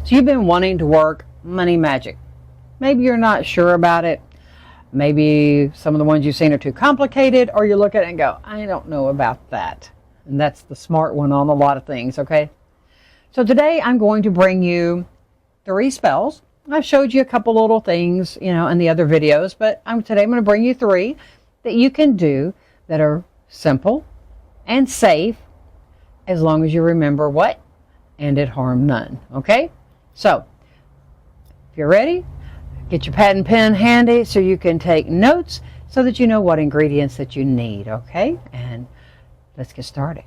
So you've been wanting to work money magic. Maybe you're not sure about it. Maybe some of the ones you've seen are too complicated, or you look at it and go, I don't know about that. And that's the smart one on a lot of things, okay? So today I'm going to bring you 3 spells. I've showed you a couple little things, in the other videos, but today I'm going to bring you 3 that you can do that are simple and safe, as long as you remember what? And it harm none, okay? So, if you're ready, get your pad and pen handy so you can take notes so that you know what ingredients that you need, okay? And let's get started.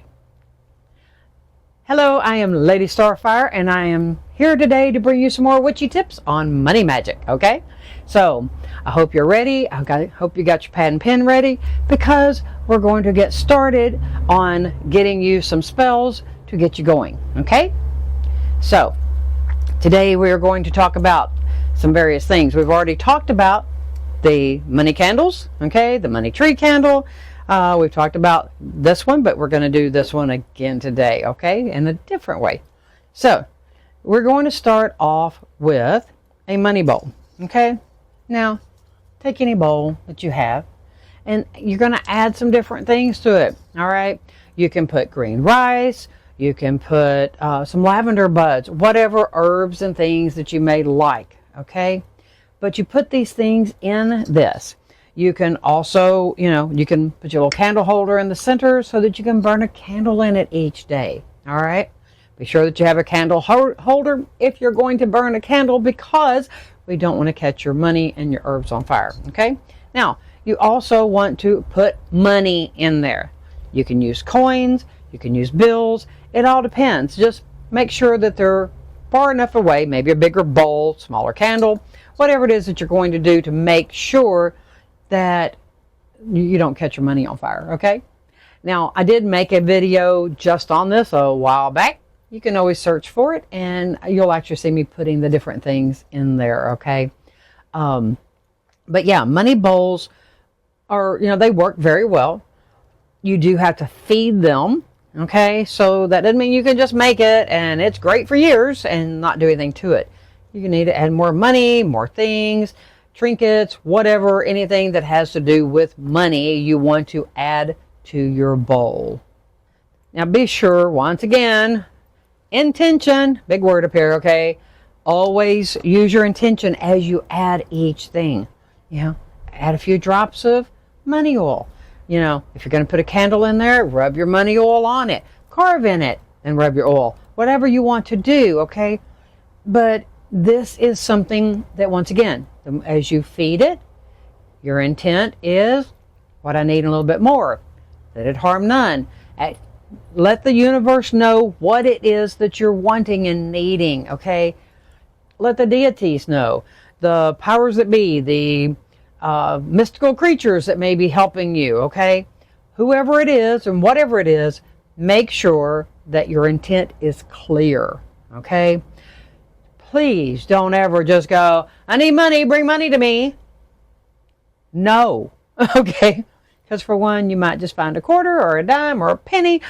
Hello, I am LadyStarFire, and I am here today to bring you some more witchy tips on money magic, okay? So, I hope you're ready. I hope you got your pad and pen ready, because we're going to get started on getting you some spells to get you going, okay? So, today we're going to talk about some various things. We've already talked about the money candles, okay? The money tree candle. We've talked about this one, but we're going to do this one again today, okay? In a different way. So, we're going to start off with a money bowl, okay? Now, take any bowl that you have, and you're going to add some different things to it, all right? You can put green rice. You can put some lavender buds, whatever herbs and things that you may like, okay? But you put these things in this. You can also, you can put your little candle holder in the center so that you can burn a candle in it each day, all right? Be sure that you have a candle holder if you're going to burn a candle, because we don't want to catch your money and your herbs on fire, okay? Now, you also want to put money in there. You can use coins, you can use bills. It all depends. Just make sure that they're far enough away, maybe a bigger bowl, smaller candle, whatever it is that you're going to do to make sure that you don't catch your money on fire, okay? Now, I did make a video just on this a while back. You can always search for it, and you'll actually see me putting the different things in there, okay? But yeah, money bowls are, they work very well. You do have to feed them, okay? So that doesn't mean you can just make it and it's great for years and not do anything to it. You need to add more money, more things, trinkets, whatever, anything that has to do with money you want to add to your bowl. Now be sure, once again, intention, big word up here, okay? Always use your intention as you add each thing. Add a few drops of money oil. If you're going to put a candle in there, rub your money oil on it. Carve in it and rub your oil. Whatever you want to do, okay? But this is something that, once again, as you feed it, your intent is, what I need a little bit more, that it harm none. Let the universe know what it is that you're wanting and needing, okay? Let the deities know, the powers that be, the mystical creatures that may be helping you, okay? Whoever it is and whatever it is, make sure that your intent is clear, okay? Please don't ever just go, I need money, bring money to me. No, okay? Because for one, you might just find a quarter or a dime or a penny,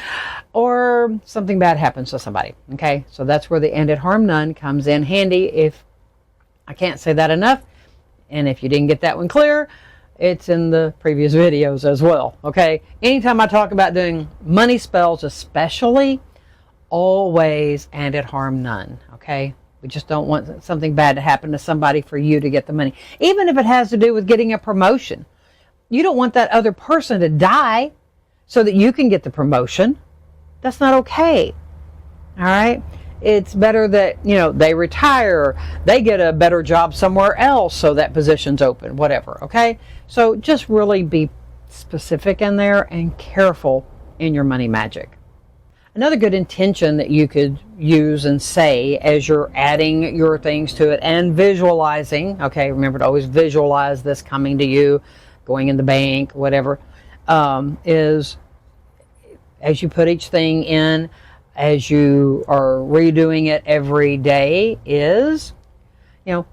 or something bad happens to somebody, okay? So that's where the and it harm none comes in handy. If I can't say that enough, and if you didn't get that one clear, it's in the previous videos as well, okay? Anytime I talk about doing money spells, especially, always and it harm none, okay? We just don't want something bad to happen to somebody for you to get the money. Even if it has to do with getting a promotion. You don't want that other person to die so that you can get the promotion. That's not okay, all right? It's better that, they retire, they get a better job somewhere else so that position's open, whatever, okay? So just really be specific in there and careful in your money magic. Another good intention that you could use and say as you're adding your things to it and visualizing, okay, remember to always visualize this coming to you, going in the bank, whatever, is as you put each thing in, as you are redoing it every day, is,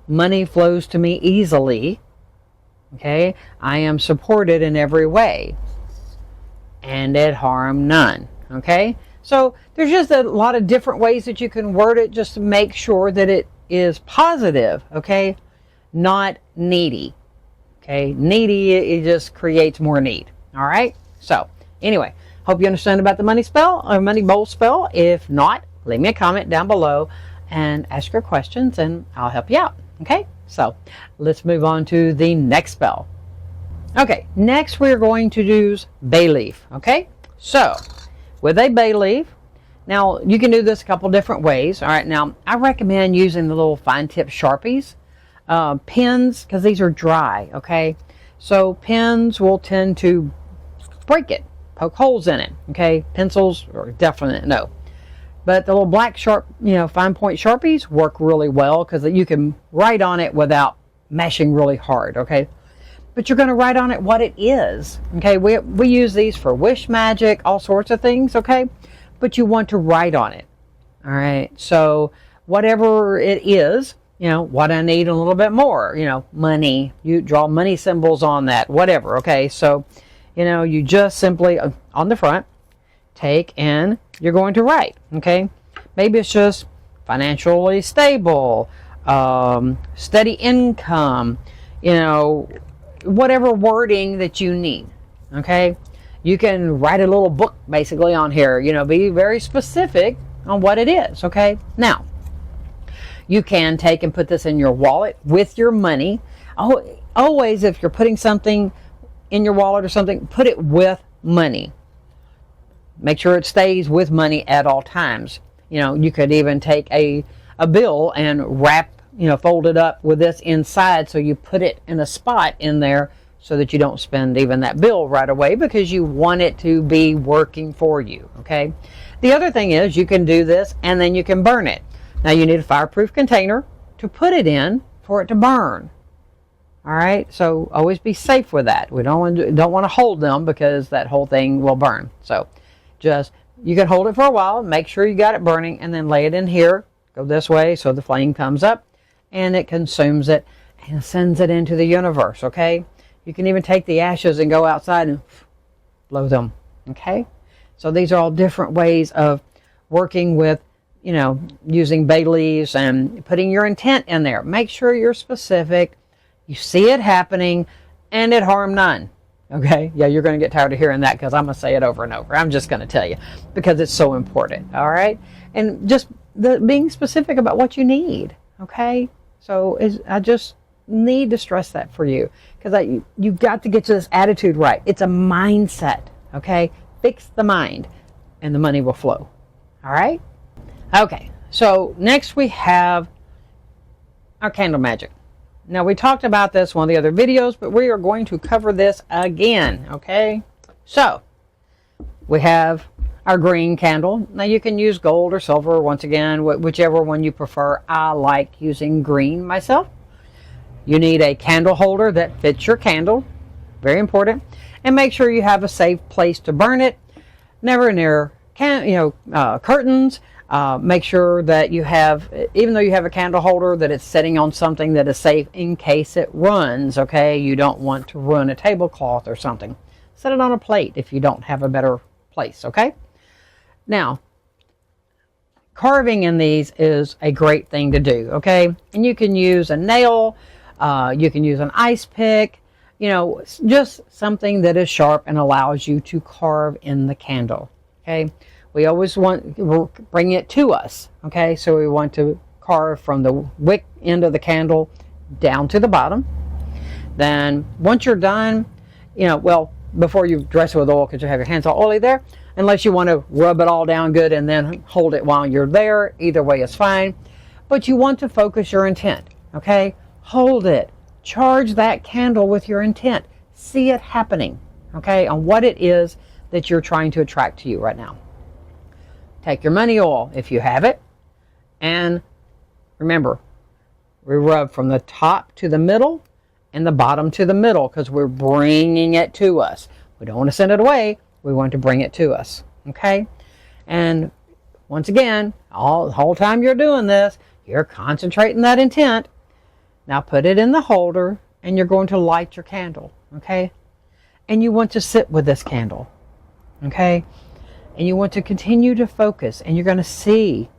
money flows to me easily, okay? I am supported in every way, and it harm none, okay? So there's just a lot of different ways that you can word it just to make sure that it is positive, okay? Not needy, okay? Needy, it just creates more need, all right? So anyway, hope you understand about the money spell or money bowl spell. If not, leave me a comment down below and ask your questions and I'll help you out, okay? So let's move on to the next spell. Okay, next we're going to use bay leaf, okay? So with a bay leaf, now you can do this a couple different ways. All right, now I recommend using the little fine tip Sharpies, pens, because these are dry, okay? So pens will tend to break it, poke holes in it, okay? Pencils are definitely no. But the little black sharp, fine point Sharpies work really well because you can write on it without mashing really hard, okay? But you're going to write on it what it is, okay? We use these for wish magic, all sorts of things, okay? But you want to write on it, all right? So whatever it is, what I need a little bit more, money. You draw money symbols on that, whatever, okay? So, you just simply, on the front, take and you're going to write, okay? Maybe it's just financially stable, steady income, whatever wording that you need, okay? You can write a little book basically on here, be very specific on what it is, okay? Now, you can take and put this in your wallet with your money. Always, if you're putting something in your wallet or something, put it with money. Make sure it stays with money at all times. You could even take a bill and wrap, fold it up with this inside so you put it in a spot in there so that you don't spend even that bill right away because you want it to be working for you, okay? The other thing is you can do this and then you can burn it. Now you need a fireproof container to put it in for it to burn. All right, so always be safe with that. We don't want to hold them because that whole thing will burn. So you can hold it for a while, make sure you got it burning, and then lay it in here. Go this way so the flame comes up and it consumes it and sends it into the universe, okay? You can even take the ashes and go outside and blow them, okay? So these are all different ways of working with, using bay leaves and putting your intent in there. Make sure you're specific, you see it happening, and it harm none, okay? Yeah, you're going to get tired of hearing that because I'm going to say it over and over. I'm just going to tell you because it's so important, all right? And just being specific about what you need, okay? So I just need to stress that for you because you've got to get to this attitude right. It's a mindset, okay? Fix the mind and the money will flow, all right? Okay, so next we have our candle magic. Now we talked about this in one of the other videos, but we are going to cover this again, okay? So we have our green candle. Now you can use gold or silver, once again, whichever one you prefer. I like using green myself. You need a candle holder that fits your candle, very important, and make sure you have a safe place to burn it. Never near curtains. Make sure that you have, even though you have a candle holder, that it's sitting on something that is safe in case it runs, okay? You don't want to ruin a tablecloth or something. Set it on a plate if you don't have a better place, okay? Now, carving in these is a great thing to do, okay? And you can use a nail, you can use an ice pick, just something that is sharp and allows you to carve in the candle, okay? We always we'll bring it to us, okay? So we want to carve from the wick end of the candle down to the bottom. Then once you're done, before you dress it with oil because you have your hands all oily there, unless you want to rub it all down good and then hold it while you're there. Either way is fine. But you want to focus your intent, okay? Hold it. Charge that candle with your intent. See it happening, okay, on what it is that you're trying to attract to you right now. Take your money oil if you have it. And remember, we rub from the top to the middle and the bottom to the middle because we're bringing it to us. We don't want to send it away. We want to bring it to us, okay? And once again, the whole time you're doing this, you're concentrating that intent. Now put it in the holder and you're going to light your candle, okay? And you want to sit with this candle, okay? And you want to continue to focus, and you're going to see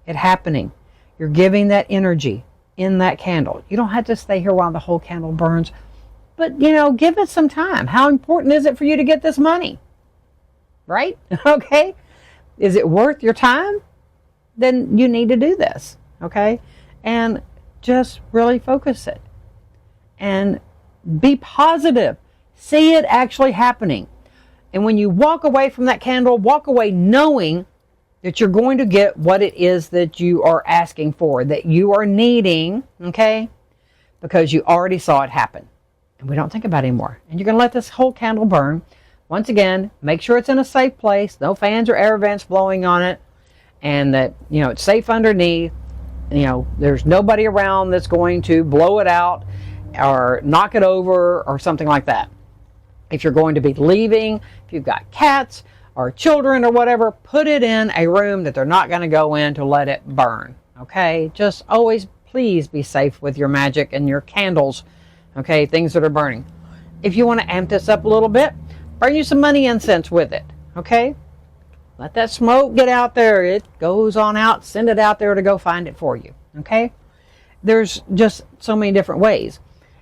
it happening. You're giving that energy in that candle. You don't have to stay here while the whole candle burns, but give it some time. How important is it for you to get this money? Right? Okay. Is it worth your time? Then you need to do this. Okay. And just really focus it and be positive. See it actually happening. And when you walk away from that candle, walk away knowing that you're going to get what it is that you are asking for, that you are needing, okay? Because you already saw it happen. And we don't think about it anymore. And you're going to let this whole candle burn. Once again, make sure it's in a safe place. No fans or air vents blowing on it. And that, it's safe underneath. There's nobody around that's going to blow it out or knock it over or something like that. If you're going to be leaving, if you've got cats or children or whatever, put it in a room that they're not going to go in to let it burn. Okay? Just always, please be safe with your magic and your candles. Okay? Things that are burning. If you want to amp this up a little bit, burn you some money incense with it. Okay? Let that smoke get out there. It goes on out. Send it out there to go find it for you. Okay? There's just so many different ways.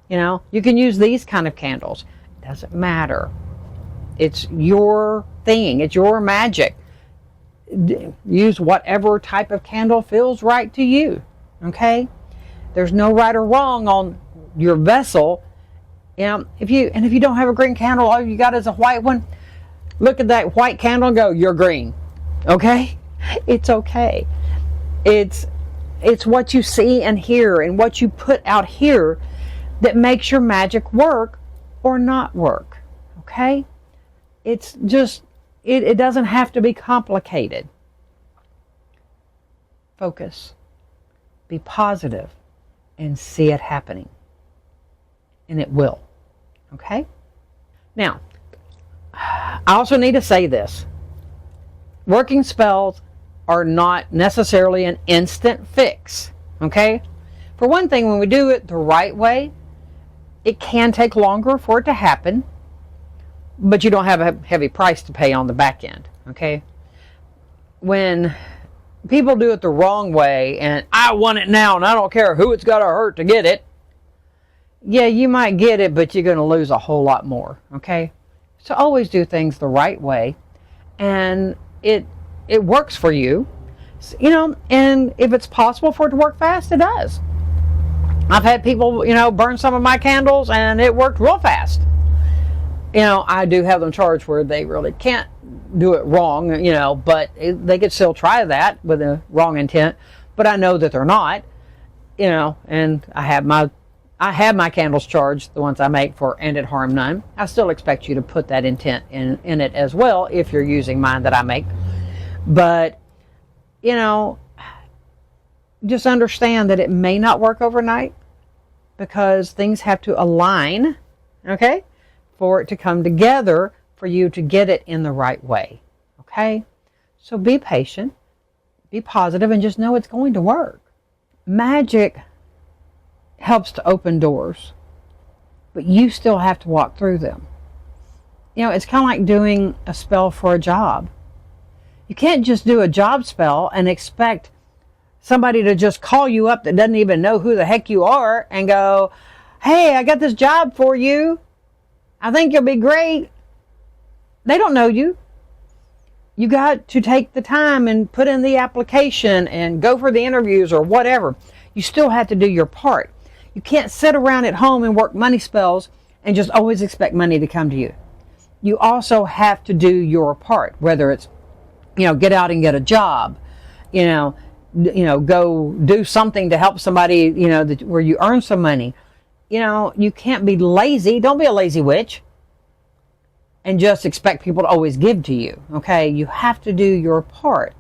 You can use these kind of candles. It doesn't matter. It's your thing. It's your magic. Use whatever type of candle feels right to you. Okay? There's no right or wrong on your vessel. If you don't have a green candle, all you got is a white one, look at that white candle and go, you're green. Okay? It's okay. It's what you see and hear and what you put out here that makes your magic work or not work. Okay? It's just, it doesn't have to be complicated. Focus. Be positive and see it happening. And it will. Okay? Now, I also need to say this. Working spells are not necessarily an instant fix. Okay? For one thing, when we do it the right way, it can take longer for it to happen, but you don't have a heavy price to pay on the back end. Okay? When people do it the wrong way, and I want it now, and I don't care who it's got to hurt to get it, yeah, you might get it, but you're going to lose a whole lot more. Okay? So always do things the right way, and it works for you. And if it's possible for it to work fast, it does. I've had people, burn some of my candles, and it worked real fast. I do have them charged where they really can't do it wrong, but they could still try that with a wrong intent. But I know that they're not, and I have my candles charged, the ones I make for And It Harm None. I still expect you to put that intent in it as well if you're using mine that I make. But, just understand that it may not work overnight because things have to align, okay, for it to come together for you to get it in the right way, okay? So be patient, be positive, and just know it's going to work. Magic helps to open doors, but you still have to walk through them. It's kind of like doing a spell for a job. You can't just do a job spell and expect somebody to just call you up that doesn't even know who the heck you are and go, hey, I got this job for you. I think you'll be great. They don't know you. You got to take the time and put in the application and go for the interviews or whatever. You still have to do your part. You can't sit around at home and work money spells and just always expect money to come to you. You also have to do your part, whether it's, get out and get a job, go do something to help somebody, where you earn some money. You can't be lazy. Don't be a lazy witch and just expect people to always give to you. Okay? You have to do your part.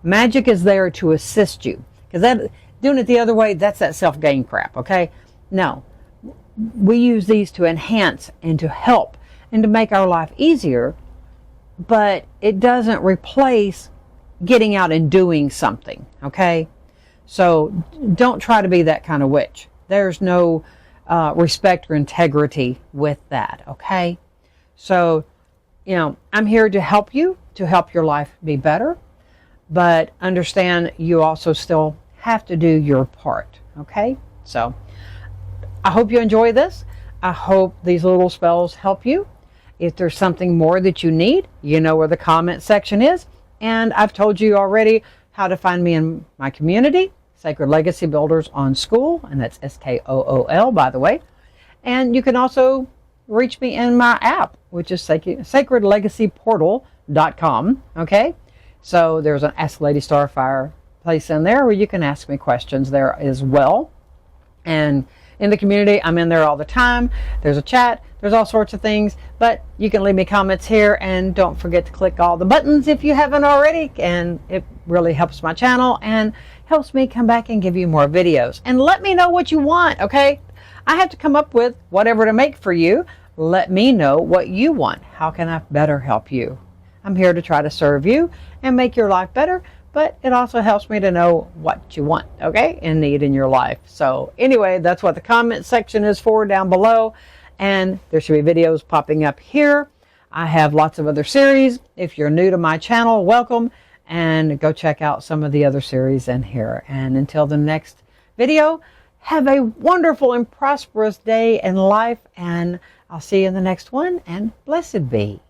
Magic is there to assist you. Because doing it the other way, that's that self-gain crap. Okay? No. We use these to enhance and to help and to make our life easier, but it doesn't replace getting out and doing something. Okay? So don't try to be that kind of witch. There's no respect or integrity with that. Okay? So, I'm here to help you. to help your life be better. But understand you also still have to do your part. Okay? So I hope you enjoy this. I hope these little spells help you. If there's something more that you need, you know where the comment section is. And I've told you already how to find me in my community, Sacred Legacy Builders on School, and that's SKOOL, by the way. And you can also reach me in my app, which is sacredlegacyportal.com. Okay? So there's an Ask Lady Starfire place in there where you can ask me questions there as well. And in the community, I'm in there all the time. There's a chat. There's all sorts of things. But you can leave me comments here. And don't forget to click all the buttons if you haven't already. And it really helps my channel and helps me come back and give you more videos. And let me know what you want, okay? I have to come up with whatever to make for you. Let me know what you want. How can I better help you? I'm here to try to serve you and make your life better. But it also helps me to know what you want, okay, and need in your life. So anyway, that's what the comment section is for down below. And there should be videos popping up here. I have lots of other series. If you're new to my channel, welcome. And go check out some of the other series in here. And until the next video, have a wonderful and prosperous day in life. And I'll see you in the next one. And blessed be.